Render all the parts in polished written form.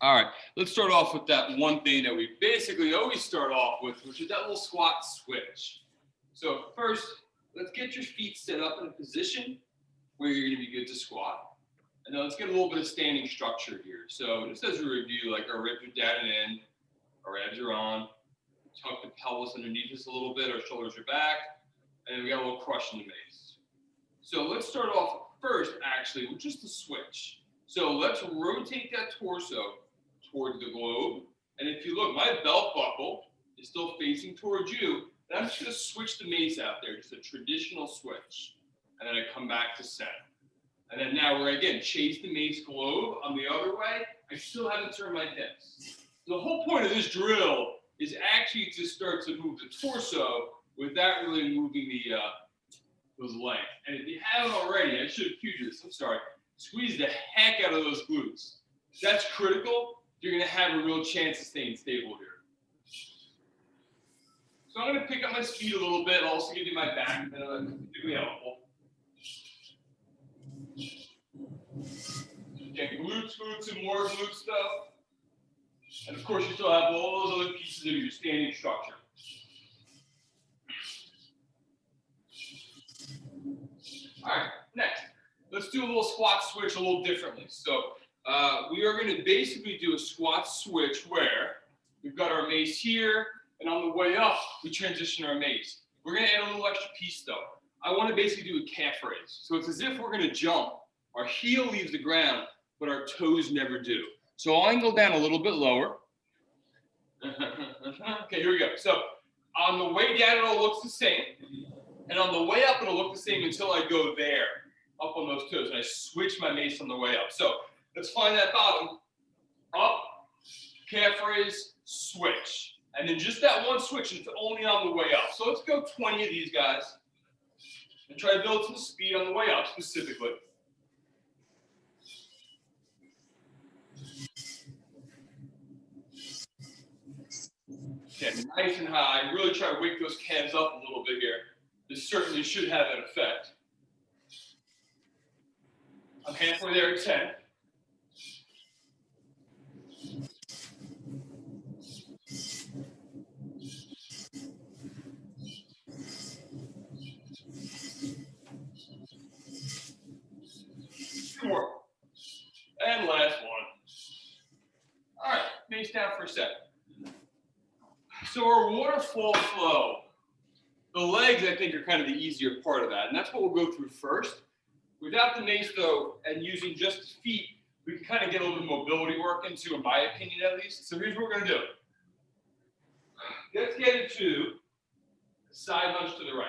All right, let's start off with that one thing that we basically always start off with, which is that little squat switch. So first, let's get your feet set up in a position where you're going to be good to squat. And then let's get a little bit of standing structure here. So just as a review, like our ribs are down and in, our abs are on, tuck the pelvis underneath us a little bit, our shoulders are back, and we got a little crush in the base. So let's start off first, actually, with just the switch. So let's rotate that torso towards the globe. And if you look, my belt buckle is still facing towards you. And I'm just going to switch the mace out there, just a traditional switch. And then I come back to center. And then now we're, again, chase the mace globe on the other way. I still haven't turned my hips. The whole point of this drill is actually to start to move the torso without really moving those legs. And if you haven't already, I should have cued you this, I'm sorry, squeeze the heck out of those glutes. That's critical. You're going to have a real chance of staying stable here. So I'm going to pick up my speed a little bit. I'll also give you my back. It'll be helpful. Again, glutes, and more glute stuff. And of course, you still have all those other pieces of your standing structure. All right, next, let's do a little squat switch a little differently. So we are going to basically do a squat switch where we've got our mace here, and on the way up, we transition our mace. We're going to add a little extra piece though. I want to basically do a calf raise. So it's as if we're going to jump. Our heel leaves the ground, but our toes never do. So I'll angle down a little bit lower. Okay, here we go. So on the way down, it all looks the same. And on the way up, it'll look the same until I go there, up on those toes. And I switch my mace on the way up. So let's find that bottom. Up, calf raise, switch. And then just that one switch, it's only on the way up. So let's go 20 of these guys. And try to build some speed on the way up specifically. Okay, nice and high. Really try to wake those calves up a little bit here. This certainly should have an effect. I'm halfway there at 10. Two more. And last one. All right, mace down for a second. So our waterfall flow, the legs, I think, are kind of the easier part of that. And that's what we'll go through first. Without the mace, though, and using just the feet, we can kind of get a little bit of mobility work into, in my opinion, at least. So here's what we're going to do. Let's get into side lunge to the right.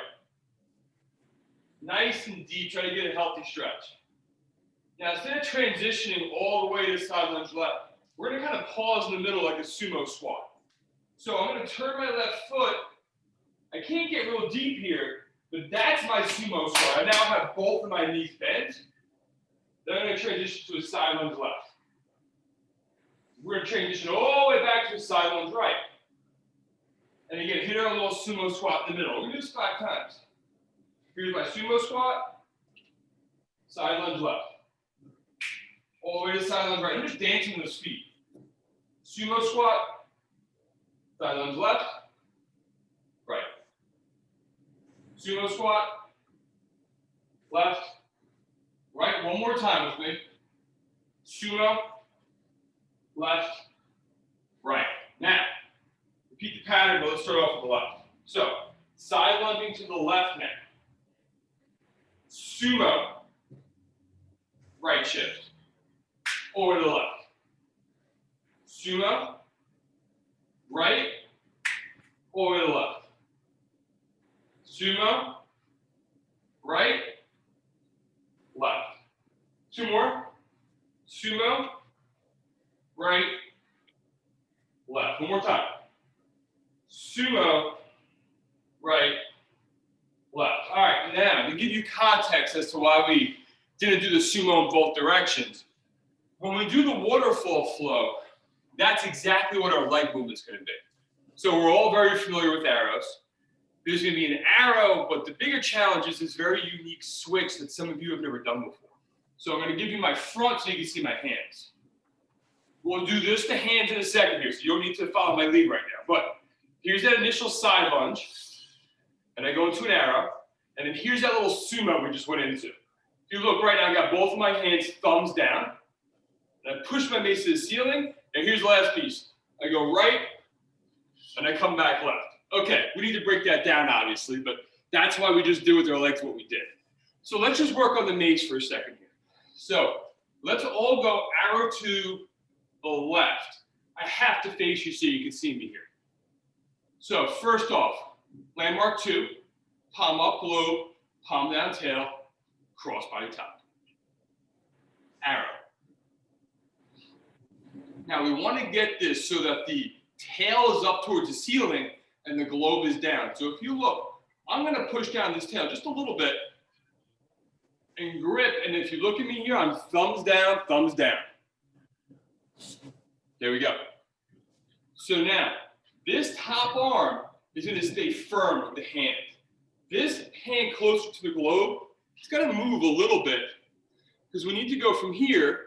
Nice and deep. Try to get a healthy stretch. Now, instead of transitioning all the way to side lunge left, we're going to kind of pause in the middle like a sumo squat. So I'm going to turn my left foot. I can't get real deep here, but that's my sumo squat. I now have both of my knees bent. Then I'm going to transition to a side lunge left. We're going to transition all the way back to a side lunge right. And again, hit our little sumo squat in the middle. We're going to do this 5 times. Here's my sumo squat, side lunge left. All the way to side lunge right. I'm just dancing those feet. Sumo squat, side lunge left, right. Sumo squat, left, right. One more time with me. Sumo, left, right. Now, repeat the pattern, but let's start off with the left. So, side lunging to the left now. Sumo, right shift. Over to the left. Sumo, right, over to the left. Sumo, right, left. 2 more. Sumo, right, left. One more time. Sumo, right, left. All right, now to give you context as to why we didn't do the sumo in both directions. When we do the waterfall flow, that's exactly what our leg movement's going to be. So we're all very familiar with arrows. There's going to be an arrow, but the bigger challenge is this very unique switch that some of you have never done before. So I'm going to give you my front so you can see my hands. We'll do this to hands in a second here, so you don't need to follow my lead right now. But here's that initial side lunge, and I go into an arrow, and then here's that little sumo we just went into. If you look right now, I got both of my hands thumbs down, and I push my mace to the ceiling, and here's the last piece. I go right, and I come back left. Okay, we need to break that down, obviously, but that's why we just do with our legs what we did. So let's just work on the mace for a second here. So let's all go arrow to the left. I have to face you so you can see me here. So first off, landmark 2, palm up, globe, palm down, tail, cross body top. Arrow. Now we want to get this so that the tail is up towards the ceiling and the globe is down. So if you look, I'm going to push down this tail just a little bit and grip. And if you look at me here, I'm thumbs down, thumbs down. There we go. So now, this top arm is going to stay firm with the hand. This hand closer to the globe, it's going to move a little bit because we need to go from here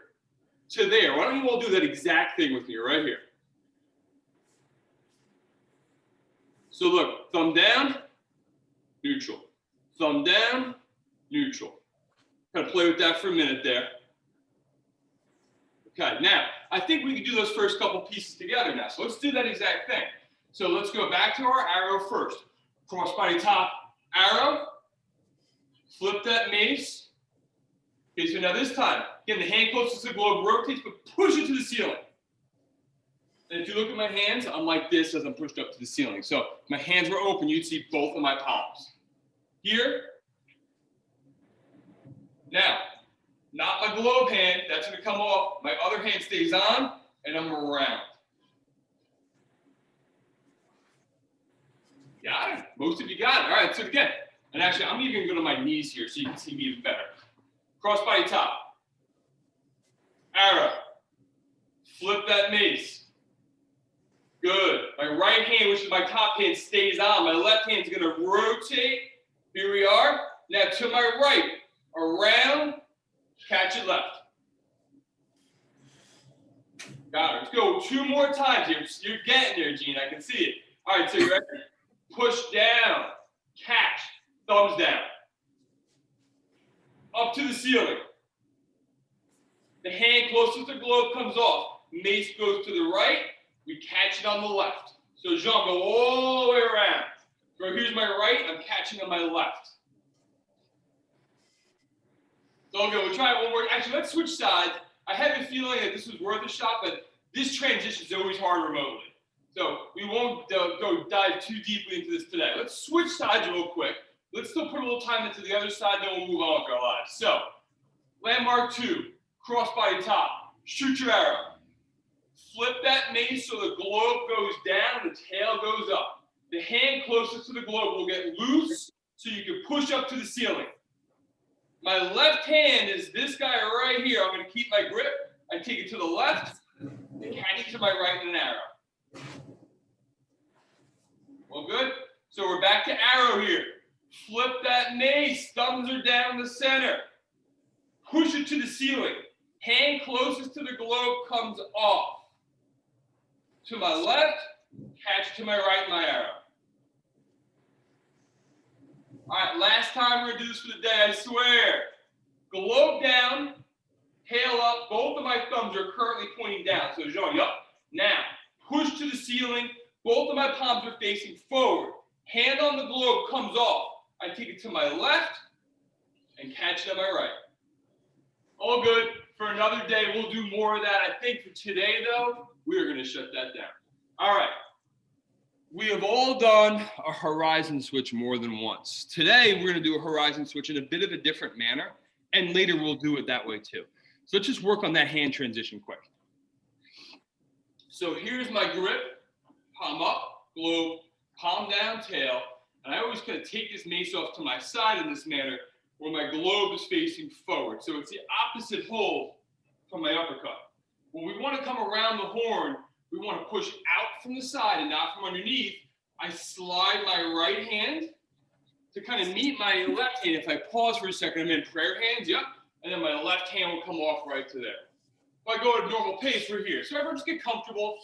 to there. Why don't you all do that exact thing with me right here? So look, thumb down, neutral. Thumb down, neutral. Kind of play with that for a minute there. Okay, now, I think we can do those first couple pieces together now. So let's do that exact thing. So let's go back to our arrow first. Cross body top, arrow. Flip that mace. Okay, so now this time, again, the hand closest to the globe rotates, but push it to the ceiling. And if you look at my hands, I'm like this as I'm pushed up to the ceiling. So if my hands were open, you'd see both of my palms. Here. Now, not my globe hand, that's going to come off. My other hand stays on, and I'm around. Got it? Most of you got it. All right, let's do it again. And actually, I'm even going to go to my knees here so you can see me even better. Cross body top. Arrow. Flip that mace. Good. My right hand, which is my top hand, stays on. My left hand is going to rotate. Here we are. Now to my right. Around. Catch it left. Got it. Let's go 2 more times here. You're getting there, Gene. I can see it. All right, so you're ready. Push down. Catch. Thumbs down. Up to the ceiling. The hand closest to the globe comes off. Mace goes to the right. We catch it on the left. So Jean, go all the way around. So here's my right. I'm catching on my left. So okay, we'll try it one more. Actually, let's switch sides. I have a feeling that this was worth a shot, but this transition is always hard remotely. So we won't go dive too deeply into this today. Let's switch sides real quick. Let's still put a little time into the other side, then we'll move on with our lives. So, landmark 2, cross body top. Shoot your arrow. Flip that mace so the globe goes down, the tail goes up. The hand closest to the globe will get loose so you can push up to the ceiling. My left hand is this guy right here. I'm going to keep my grip. I take it to the left and catch it to my right in an arrow. Well, good. So we're back to arrow here. Flip that mace. Thumbs are down the center. Push it to the ceiling. Hand closest to the globe comes off. To my left, catch to my right in my arrow. All right, last time we're going to do this for the day, I swear. Globe down, tail up. Both of my thumbs are currently pointing down. So, Jean, yup. Now, push to the ceiling. Both of my palms are facing forward. Hand on the globe comes off. I take it to my left and catch it on my right. All good. For another day, we'll do more of that. I think for today, though, we are going to shut that down. All right. We have all done a horizon switch more than once. Today, we're going to do a horizon switch in a bit of a different manner, and later we'll do it that way too. So let's just work on that hand transition quick. So here's my grip, palm up, globe, palm down, tail, and I always kind of take this mace off to my side in this manner where my globe is facing forward. So it's the opposite hold from my uppercut. When we want to come around the horn, we want to push out from the side and not from underneath. I slide my right hand to kind of meet my left hand. If I pause for a second, I'm in prayer hands, yep. And then my left hand will come off right to there. I go at a normal pace, we're here. So everyone just get comfortable,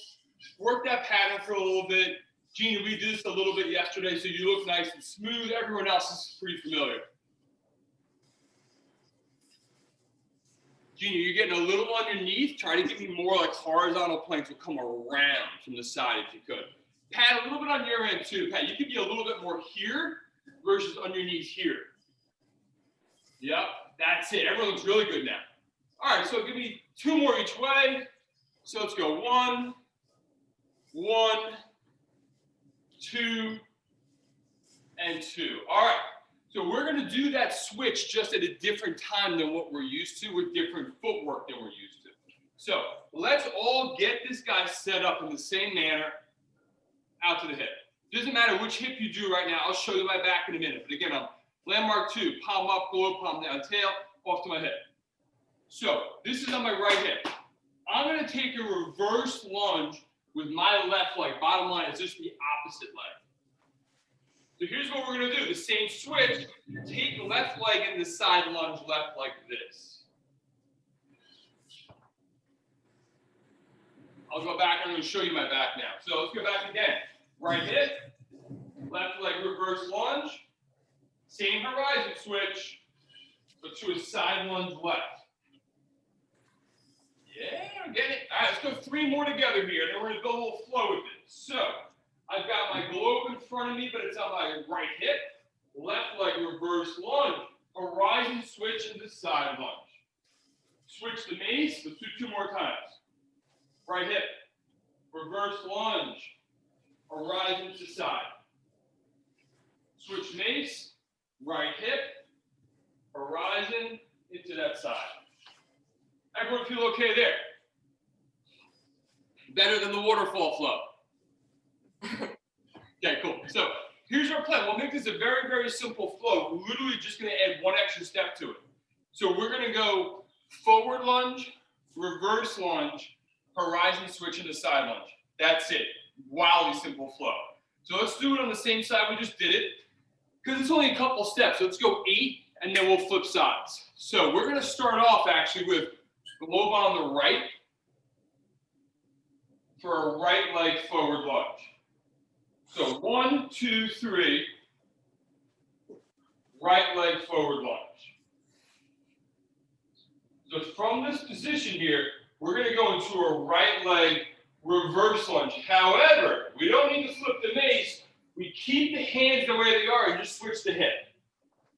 work that pattern for a little bit. Gina, we did this a little bit yesterday, so you look nice and smooth. Everyone else is pretty familiar. Gina, you're getting a little underneath. Try to give me more like horizontal planks will come around from the side if you could. Pat, a little bit on your end too. Pat, you could be a little bit more here versus underneath here. Yep, that's it. Everyone looks really good now. All right, so give me 2 more each way. So let's go 1, 1, 2, and 2. All right, so we're gonna do that switch just at a different time than what we're used to with different footwork than we're used to. So let's all get this guy set up in the same manner, out to the hip. Doesn't matter which hip you do right now. I'll show you my back in a minute. But again, I'm landmark 2, palm up, globe, palm down, tail, off to my hip. So this is on my right hip. I'm going to take a reverse lunge with my left leg. Bottom line is just the opposite leg. So here's what we're going to do. The same switch. Take the left leg in the side lunge left like this. I'll go back. I'm going to show you my back now. So let's go back again. Right hip, left leg reverse lunge, same horizon switch, but to a side lunge left. Yeah, I'm getting it. All right, let's go 3 more together here, then we're going to build a little flow with it. So I've got my globe in front of me, but it's on my right hip, left leg reverse lunge, horizon switch into side lunge. Switch the mace, let's do 2 more times. Right hip, reverse lunge, horizon to side. Switch mace, right hip, horizon into that side. Everyone feel okay there? Better than the waterfall flow. Okay, cool. So here's our plan. We'll make this a very, very simple flow. We're literally just going to add 1 extra step to it. So we're going to go forward lunge, reverse lunge, horizon switch into side lunge. That's it. Wildly simple flow. So let's do it on the same side we just did it, because it's only a couple steps. So let's go 8, and then we'll flip sides. So we're going to start off actually with globe on the right for a right leg forward lunge. So 1, 2, 3, right leg forward lunge. So from this position here, we're going to go into a right leg reverse lunge. However, we don't need to flip the mace. We keep the hands the way they are and just switch the hip.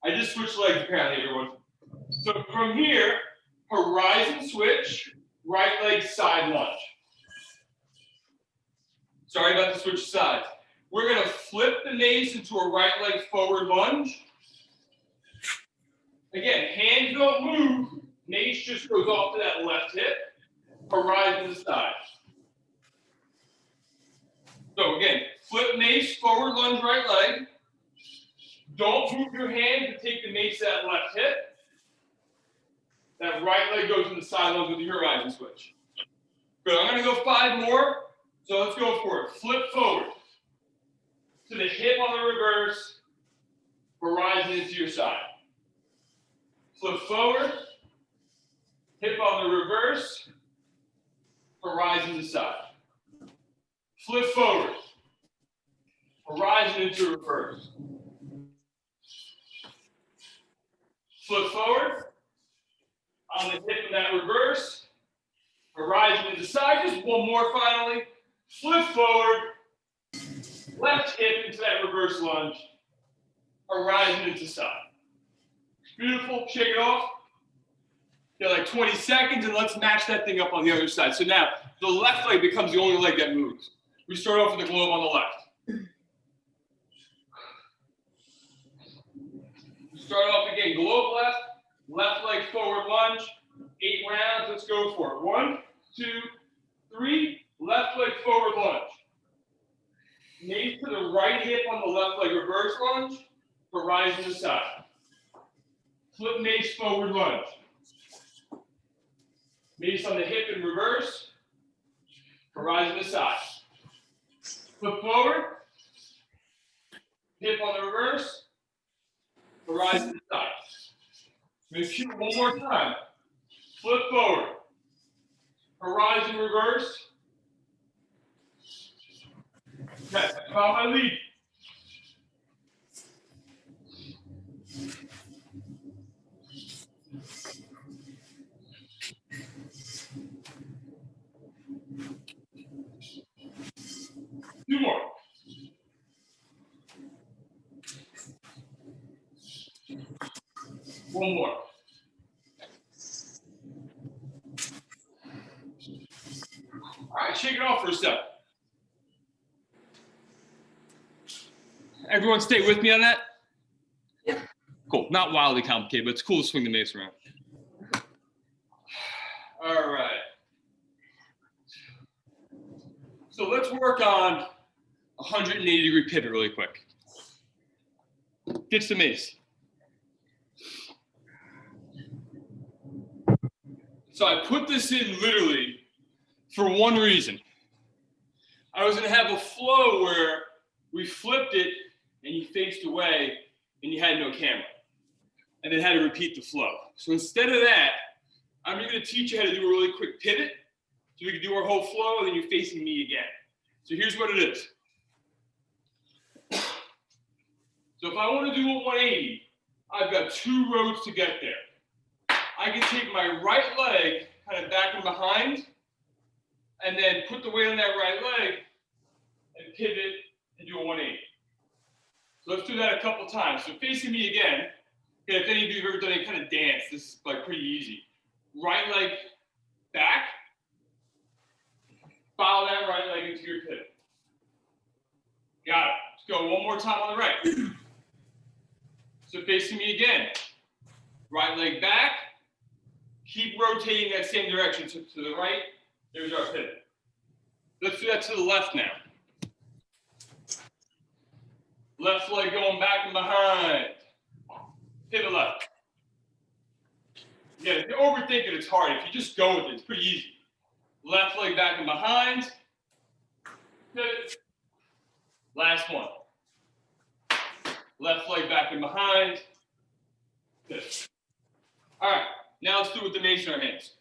I just switched legs apparently, everyone. So from here, horizon switch, right leg side lunge. Sorry about the switch sides. We're going to flip the mace into a right leg forward lunge. Again, hands don't move. Mace just goes off to that left hip. Horizon to side. So again, flip mace, forward lunge, right leg. Don't move your hand to take the mace to that left hip. That right leg goes in the side lunge with the horizon switch. Good, I'm going to go 5 more. So let's go for it. Flip forward. To the hip on the reverse. Horizon into your side. Flip forward. Hip on the reverse. Horizon to side. Flip forward. Horizon into reverse. Flip forward. On the hip of that reverse. Horizon into side. Just 1 more finally. Flip forward. Left hip into that reverse lunge. Horizon into side. Beautiful. Shake it off. Get like 20 seconds, and let's match that thing up on the other side. So now, the left leg becomes the only leg that moves. We start off with the globe on the left. We start off again, globe left, left leg forward lunge, 8 rounds, let's go for it. 1, 2, 3, left leg forward lunge. Mace to the right hip on the left leg reverse lunge, horizon to side. Flip mace forward lunge. Mace on the hip in reverse, horizon to side. Flip forward, hip on the reverse, horizon to side. Repeat 1 more time. Flip forward, Horizon reverse. Okay, follow my lead. Two more. One more. All right, shake it off for a sec. Everyone stay with me on that? Yeah. Cool. Not wildly complicated, but it's cool to swing the mace around. All right. So let's work on 180-degree pivot really quick. Ditch the mace. So I put this in literally for one reason. I was going to have a flow where we flipped it and you faced away and you had no camera. And then had to repeat the flow. So instead of that, I'm going to teach you how to do a really quick pivot so we can do our whole flow and then you're facing me again. So here's what it is. So if I want to do a 180, I've got two roads to get there. I can take my right leg kind of back and behind and then put the weight on that right leg and pivot and do a 180. So let's do that a couple times. So facing me again, okay, if any of you have ever done any kind of dance, this is like pretty easy. Right leg back, follow that right leg into your pivot. Got it. Let's go one more time on the right. So facing me again, right leg back, keep rotating that same direction. So to the right, there's our pivot. Let's do that to the left now. Left leg going back and behind. Pivot left. Again, if you overthink it, it's hard. If you just go with it, it's pretty easy. Left leg back and behind. Pivot. Last one. Left leg back and behind. Pivot. All right, now let's do it with the mace in our hands.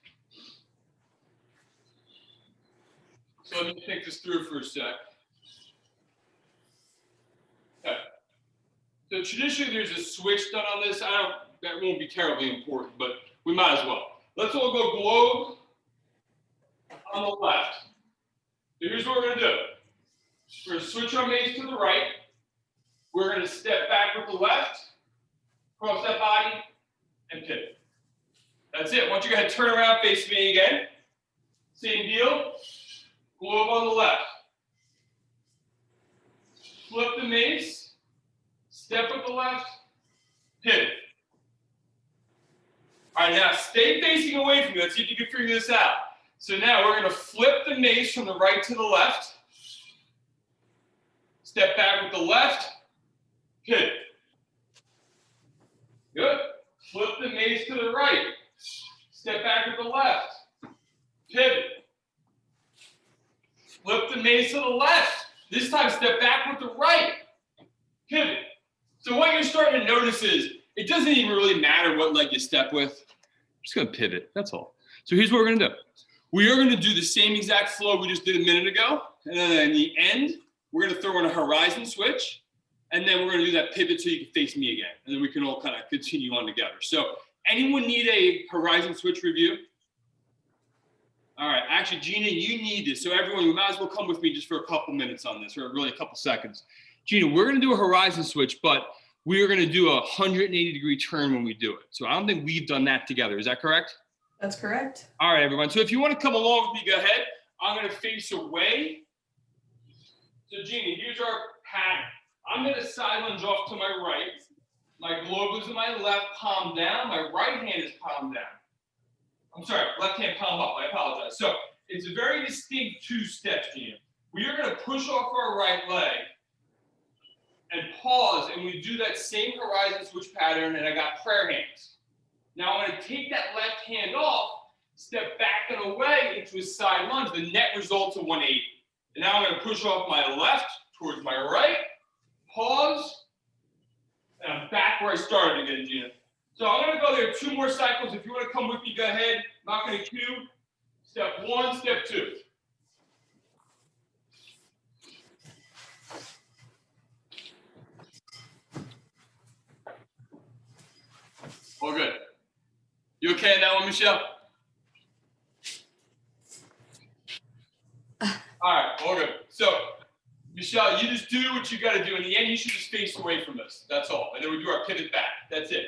So let me think this through for a sec. Okay. So traditionally there's a switch done on this. That won't be terribly important, but we might as well. Let's all go globe on the left. So here's what we're going to do. We're going to switch our mace to the right. We're going to step back with the left, cross that body, and pivot. That's it. Once you go ahead, turn around, face me again. Same deal. Globe on the left. Flip the mace. Step with the left. Pivot. All right, now stay facing away from me. Let's see if you can figure this out. So now we're going to flip the mace from the right to the left. Step back with the left. Pivot. Good. Flip the mace to the right. Step back with the left. Pivot. Flip the mace to the left. This time step back with the right. Pivot. So what you're starting to notice is it doesn't even really matter what leg you step with. I'm just going to pivot. That's all. So here's what we're going to do. We are going to do the same exact flow we just did a minute ago. And then in the end, we're going to throw in a horizon switch. And then we're going to do that pivot so you can face me again. And then we can all kind of continue on together. So anyone need a horizon switch review? All right. Actually, Gina, you need this. So everyone, you might as well come with me just for a couple minutes on this, or really a couple seconds. Gina, we're going to do a horizon switch, but we are going to do a 180-degree turn when we do it. So I don't think we've done that together. Is that correct? That's correct. All right, everyone. So if you want to come along with me, go ahead. I'm going to face away. So Gina, here's our pattern. I'm going to side lunge off to my right. My globe is in my left, palm down. My right hand is palm down. I'm sorry, left hand palm up. I apologize. So it's a very distinct two steps, Gina. We are going to push off our right leg and pause, and we do that same horizon switch pattern, and I got prayer hands. Now I'm going to take that left hand off, step back and away into a side lunge. The net results in 180. And now I'm going to push off my left towards my right, pause, and I'm back where I started again, Gina. So I'm going to go there 2 more cycles. If you want to come with me, go ahead. I'm not going to cue. Step one, step two. All good. You okay on that one, Michelle? All right, all good. So, Michelle, you just do what you got to do. In the end, you should just face away from us. That's all. And then we do our pivot back. That's it.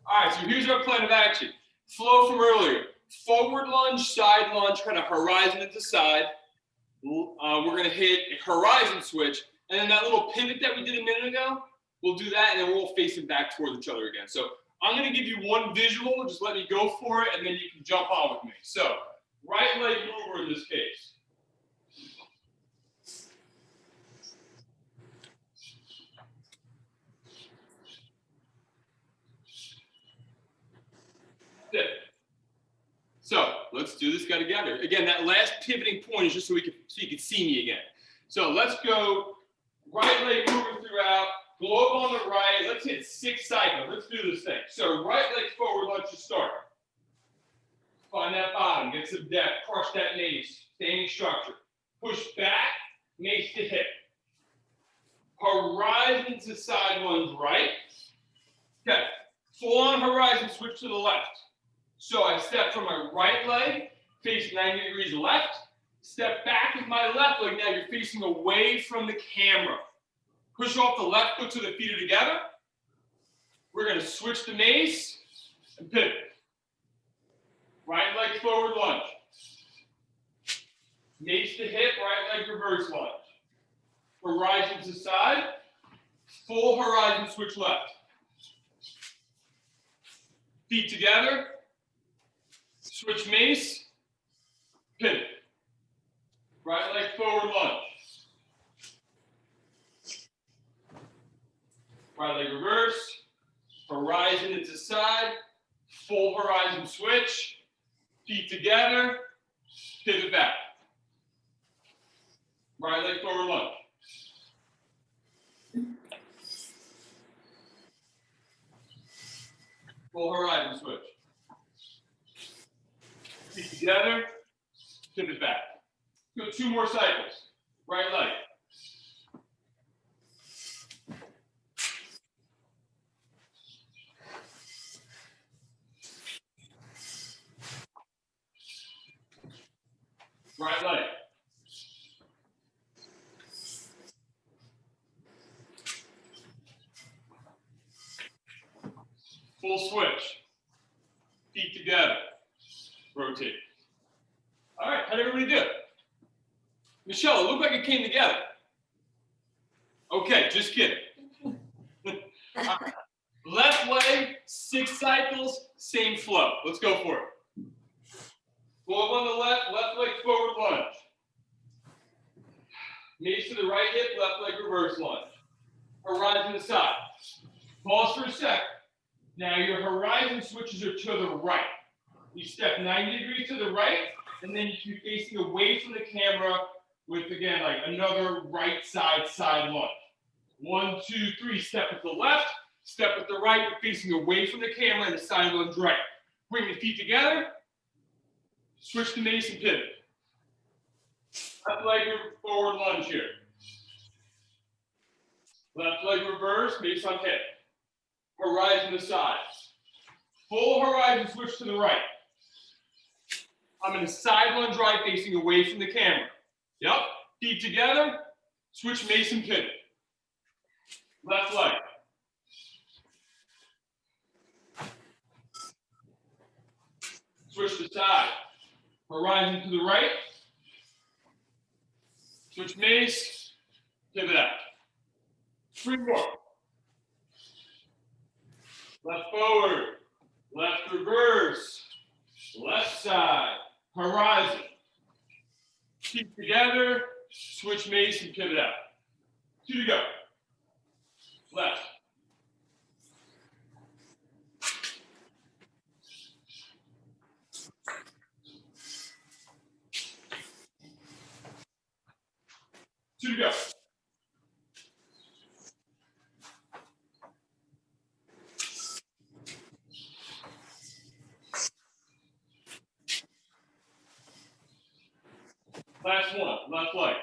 All right, so here's our plan of action. Flow from earlier. Forward lunge, side lunge, kind of horizon into side. We're going to hit a horizon switch. And then that little pivot that we did a minute ago, we'll do that, and then we'll face it back towards each other again. So I'm going to give you one visual. Just let me go for it, and then you can jump on with me. So right leg mover in this case. Sit. So let's do this guy together. Again, that last pivoting point is just so you can see me again. So let's go right leg moving throughout. Globe on the right. Let's hit 6 cycles. Let's do this thing. So right leg forward lunge to start. Find that bottom. Get some depth. Crush that mace. Standing structure. Push back. Mace to hip. Horizon to side lunge right. Okay. Full on horizon switch to the left. So I step from my right leg, face 90 degrees left. Step back with my left leg. Now you're facing away from the camera. Push off the left foot so the feet are together. We're going to switch the mace and pivot. Right leg forward lunge. Mace to hip, right leg reverse lunge. Horizon to side. Full horizon switch left. Feet together. Switch mace. Pivot. Right leg forward lunge. Right leg reverse. Horizon into side. Full horizon switch. Feet together. Pivot back. Right leg forward lunge. Full horizon switch. Feet together. Pivot back. Go 2 more cycles. Right leg. Right leg. Full switch. Feet together. Rotate. All right, how'd everybody do? Michelle, it looked like it came together. Okay, just kidding. Right. Left leg, 6 cycles, same flow. Let's go for it. Glove on the left leg forward lunge. Mace to the right hip, left leg reverse lunge. Horizon to side. Pause for a sec. Now your horizon switches are to the right. You step 90 degrees to the right, and then you're facing away from the camera with, again, like another right side lunge. 1, 2, 3, step with the left, step with the right, you're facing away from the camera and the side lunge right. Bring the feet together, switch to mace and pivot. Left leg forward lunge here. Left leg reverse, mace on hip. Horizon to side. Full horizon switch to the right. I'm in a side lunge right facing away from the camera. Yep. Feet together. Switch mace and pivot. Left leg. Switch to side. Horizon to the right. Switch mace. Pivot out. 3 more. Left forward. Left reverse. Left side. Horizon. Keep together. Switch mace and pivot out. 2 to go. Left. Two to go. Last one, left leg.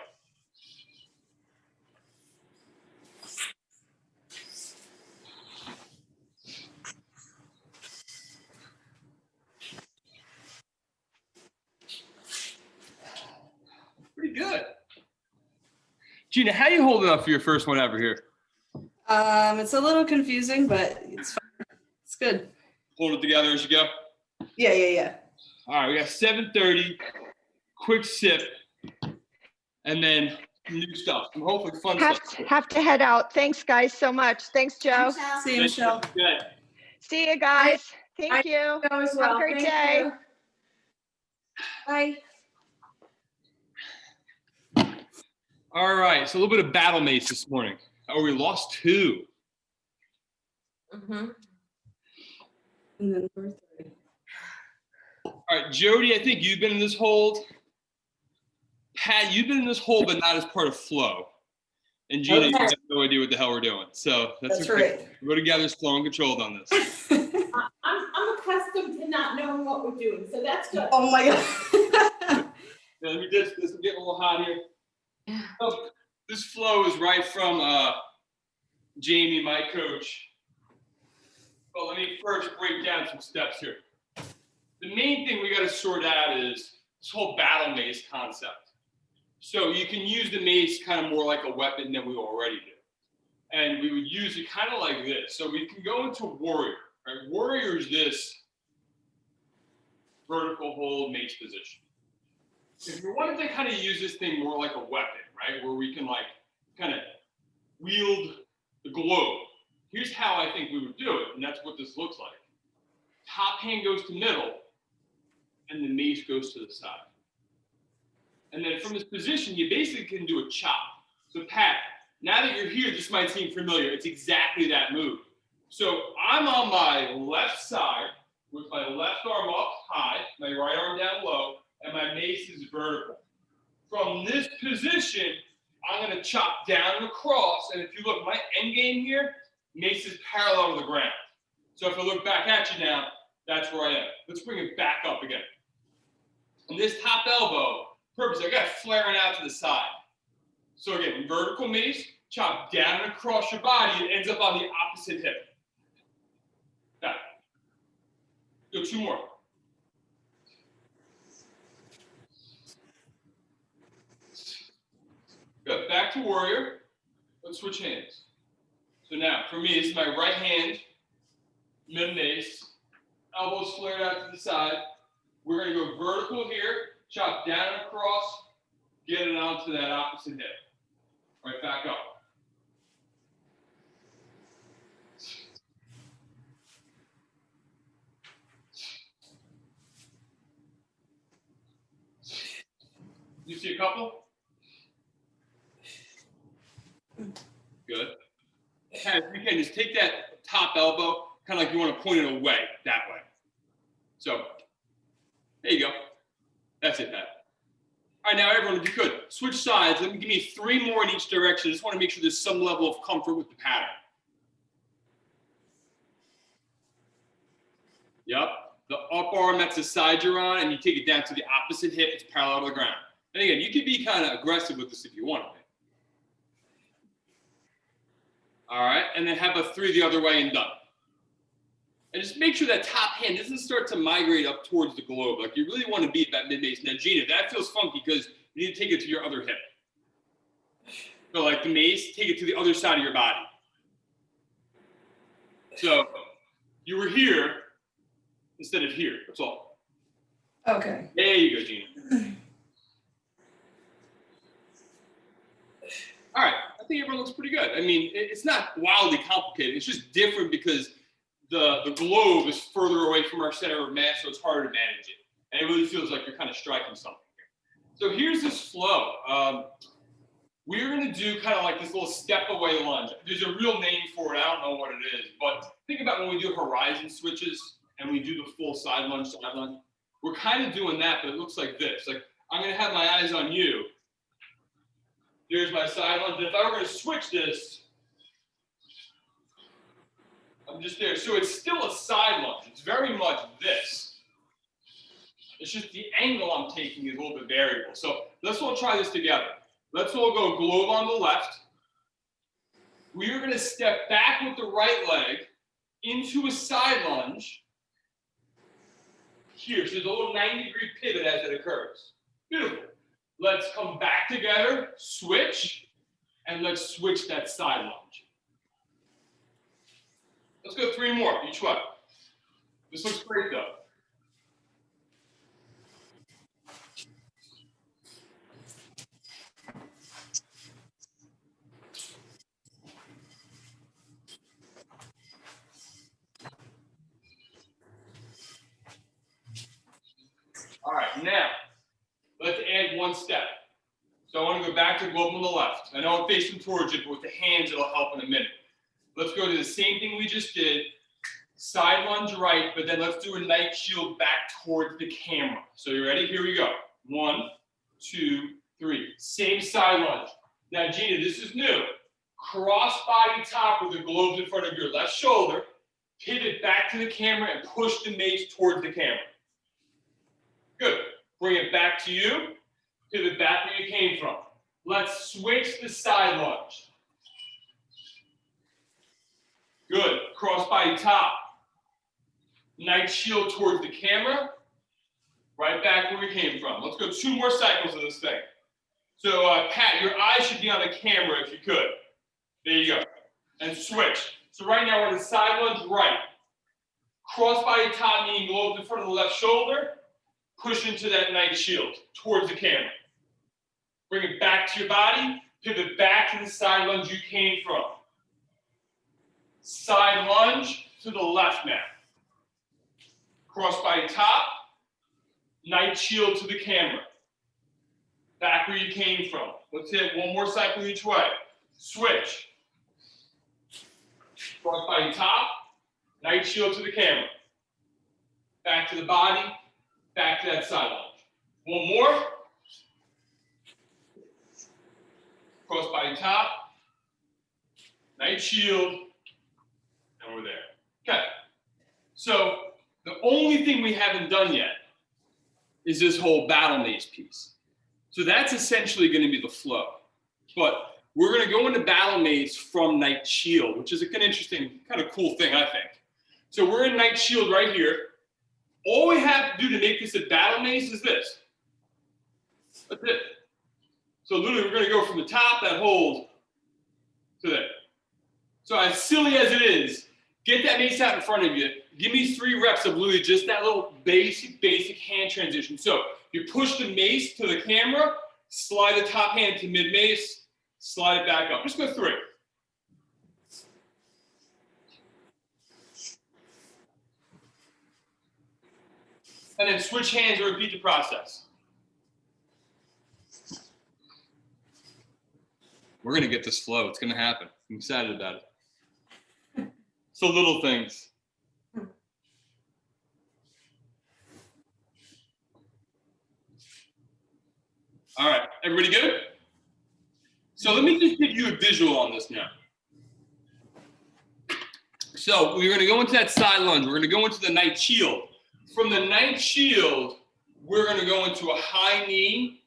Pretty good. Gina, how you holding up for your first one ever here? It's a little confusing, but it's fine. It's good. Hold it together as you go. Yeah. All right, we got 7:30, quick sip, and then new stuff. Some hopefully fun stuff. Have to head out. Thanks, guys, so much. Thanks, Joe. See you, Michelle. Good. See you guys. Thank you. As Have a great day. You. Bye. All right, so a little bit of battle mace this morning. Oh, we lost 2. Mm-hmm. And then 4:30. All right, Jody, I think you've been in this hold. Pat, you've been in this hold, but not as part of flow. And Gina, you have no idea what the hell we're doing. So that's okay. Right. We're together, slow and controlled on this. I'm accustomed to not knowing what we're doing, so that's good. Oh my God. Now, let me just, this will get a little hot here. Yeah. So, this flow is right from Jamie, my coach. But let me first break down some steps here. The main thing we got to sort out is this whole battle mace concept. So you can use the mace kind of more like a weapon than we already do. And we would use it kind of like this. So we can go into warrior. Right? Warrior is this vertical hold mace position. If we wanted to kind of use this thing more like a weapon, right, where we can like kind of wield the globe, here's how I think we would do it, and that's what this looks like. Top hand goes to middle, and the mace goes to the side. And then from this position, you basically can do a chop. So Pat, now that you're here, this might seem familiar. It's exactly that move. So I'm on my left side with my left arm up high, my right arm down low, and my mace is vertical. From this position, I'm going to chop down and across, and if you look, my end game here, mace is parallel to the ground. So if I look back at you now, that's where I am. Let's bring it back up again. And this top elbow, purpose, I got it flaring out to the side. So again, vertical mace, chop down and across your body, it ends up on the opposite hip. Now, go 2 more. Good, back to warrior. Let's switch hands. So now, for me, this is my right hand, mid mace, elbows flared out to the side. We're going to go vertical here, chop down and across, get it onto that opposite hip. Right back up. You see a couple? Good. And if you can, just take that top elbow, kind of like you want to point it away, that way. So, there you go. That's it, Pat. All right, now everyone, if you could, switch sides. Let me give me 3 more in each direction. I just want to make sure there's some level of comfort with the pattern. Yep. The up arm, that's the side you're on, and you take it down to the opposite hip. It's parallel to the ground. And again, you can be kind of aggressive with this if you want to. All right, and then have a 3 the other way and done. And just make sure that top hand doesn't start to migrate up towards the globe. Like you really want to be at that mid-mace. Now, Gina, that feels funky because you need to take it to your other hip. So like the mace, take it to the other side of your body. So you were here instead of here, that's all. Okay. There you go, Gina. All right, I think everyone looks pretty good. I mean, it's not wildly complicated. It's just different because the globe is further away from our center of mass, so it's harder to manage it. And it really feels like you're kind of striking something here. So here's this flow. We're going to do kind of like this little step away lunge. There's a real name for it. I don't know what it is. But think about when we do horizon switches and we do the full side lunge, side lunge. We're kind of doing that, but it looks like this. Like I'm going to have my eyes on you. Here's my side lunge. And if I were going to switch this, I'm just there. So it's still a side lunge. It's very much this. It's just the angle I'm taking is a little bit variable. So let's all try this together. Let's all go globe on the left. We are going to step back with the right leg into a side lunge. Here, so there's a little 90-degree pivot as it occurs. Beautiful. Let's come back together, switch, and let's switch that side lunge. Let's go 3 more each way. This looks great though. All right, now let's add 1 step. So I want to go back to globe on the left. I know I'm facing towards you, but with the hands it'll help in a minute. Let's go to the same thing we just did. Side lunge right, but then let's do a night shield back towards the camera. So you ready? Here we go. 1, 2, 3. Same side lunge. Now, Gina, this is new. Cross body top with the globes in front of your left shoulder. Pivot back to the camera and push the mace towards the camera. Good. Bring it back to you. Pivot back where you came from. Let's switch the side lunge. Good. Cross body top. Night shield towards the camera. Right back where we came from. Let's go 2 more cycles of this thing. So, Pat, your eyes should be on the camera if you could. There you go. And switch. So right now we're in the side lunge right. Cross body top, meaning globes in front of the left shoulder. Push into that night shield towards the camera. Bring it back to your body. Pivot back to the side lunge you came from. Side lunge to the left now. Cross body top. Night shield to the camera. Back where you came from. Let's hit 1 more cycle each way. Switch. Cross body top. Night shield to the camera. Back to the body. Back to that side lunge. 1 more. Cross body top. Night shield. And we're there. Okay. So the only thing we haven't done yet is this whole battle mace piece. So that's essentially going to be the flow. But we're going to go into battle mace from night shield, which is an interesting, kind of cool thing, I think. So we're in night shield right here. All we have to do to make this a battle mace is this. That's it. So literally we're going to go from the top, that hold, to there. So as silly as it is, get that mace out in front of you. Give me 3 reps of literally just that little basic hand transition. So you push the mace to the camera, slide the top hand to mid mace, slide it back up. Just go 3. And then switch hands and repeat the process. We're going to get this flow. It's going to happen. I'm excited about it. So little things. All right, everybody good? So let me just give you a visual on this now. So we're going to go into that side lunge. We're going to go into the night shield. From the night shield, we're going to go into a high knee,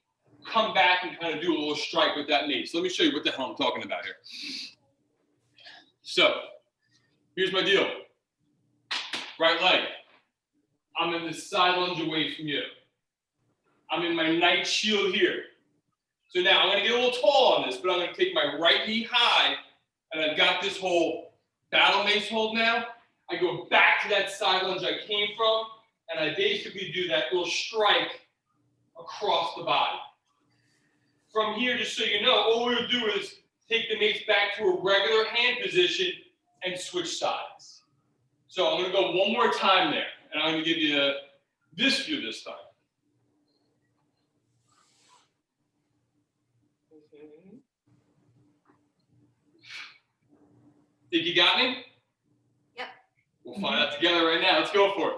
come back and kind of do a little strike with that mace. Let me show you what the hell I'm talking about here. So here's my deal. Right leg. I'm in the side lunge away from you. I'm in my night shield here. So now I'm going to get a little tall on this, but I'm going to take my right knee high, and I've got this whole battle mace hold now. I go back to that side lunge I came from, and I basically do that little strike across the body. From here, just so you know, all we'll do is take the mace back to a regular hand position and switch sides. So I'm going to go 1 more time there, and I'm going to give you this view this time. Think you got me? Yep. We'll find out together right now. Let's go for it.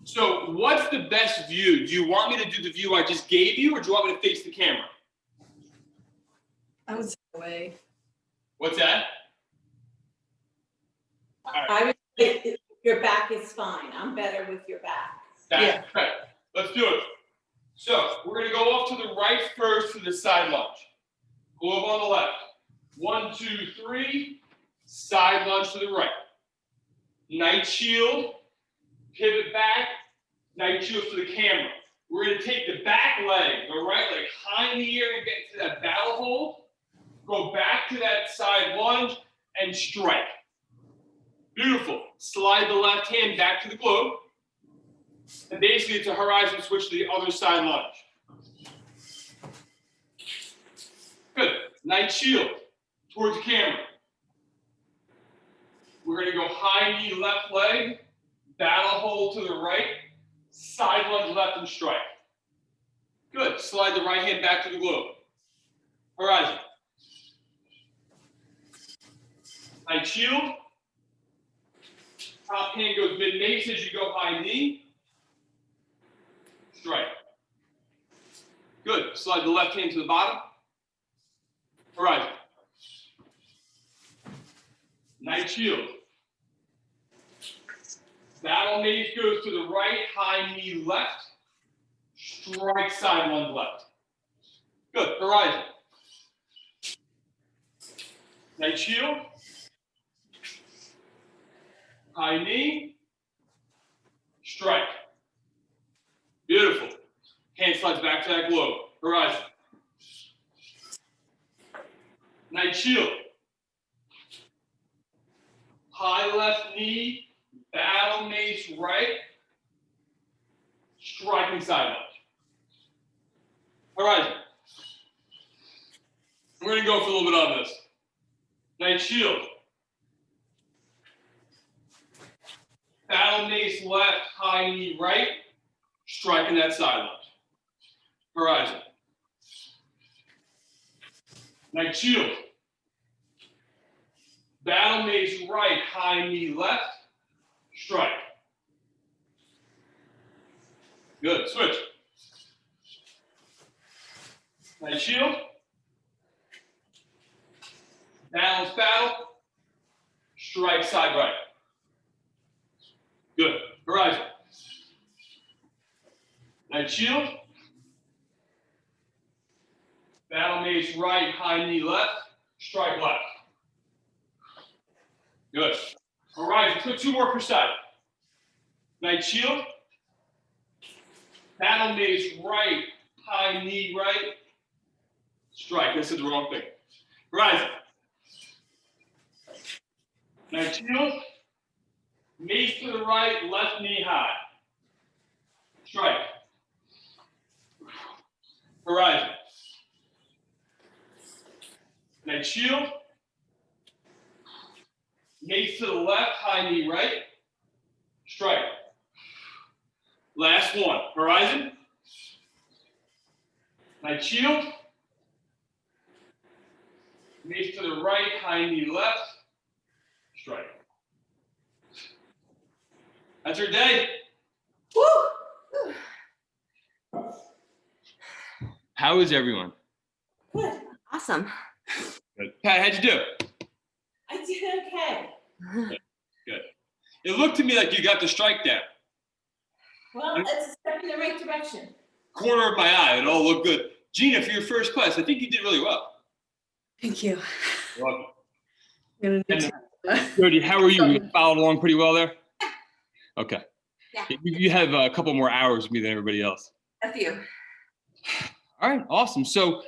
So what's the best view? Do you want me to do the view I just gave you, or do you want me to face the camera? I would say away. What's that? I would say your back is fine. I'm better with your back. That's Yeah. right. Let's do it. So we're going to go off to the right first for the side lunge. Glove on the left. 1, 2, 3. Side lunge to the right. Night shield. Pivot back. Night shield to the camera. We're going to take the back leg, the right leg high in the air and get into that battle hold. Go back to that side lunge and strike. Beautiful. Slide the left hand back to the glove. And basically it's a horizon switch to the other side lunge. Good. Night shield towards the camera. We're going to go high knee left leg, battle hold to the right, side lunge left and strike. Good. Slide the right hand back to the glove. Horizon. Night shield. Top hand goes mid mace as you go high knee. Strike. Good. Slide the left hand to the bottom. Horizon. Night shield. Battle mace goes to the right, high knee left. Strike side lunge left. Good. Horizon. Night shield. High knee. Strike. Beautiful. Hand slides back to that glove. Horizon. Night shield. High left knee. Battle mace right. Striking side lunge. Horizon. We're going to go for a little bit on this. Night shield. Battle mace left, high knee right. Striking that side lunge. Horizon. Night shield. Battle mace right, high knee left. Strike. Good. Switch. Night shield. Balance battle. Strike side right. Good. Horizon. Night shield. Battle mace right, high knee left. Strike left. Good. Horizon. Let's go 2 more per side. Night shield. Battle mace right, high knee right. Strike. I said the wrong thing. Horizon. Night shield. Mace to the right, left knee high. Strike. Horizon. Night shield. Mace to the left, high knee right. Strike. Last one. Horizon. Night shield. Mace to the right, high knee left. Strike. That's our day. Woo! How is everyone? Good. Awesome. Good. Pat, how'd you do? I did okay. Good. It looked to me like you got the strike down. Well, it's a step in the right direction. Corner of my eye, it all looked good. Gina, for your first class, I think you did really well. Thank you. You're welcome. I'm gonna need And, Jody, how are you? You followed along pretty well there? Okay. Yeah. You have a couple more hours with me than everybody else. a few. All right, awesome. So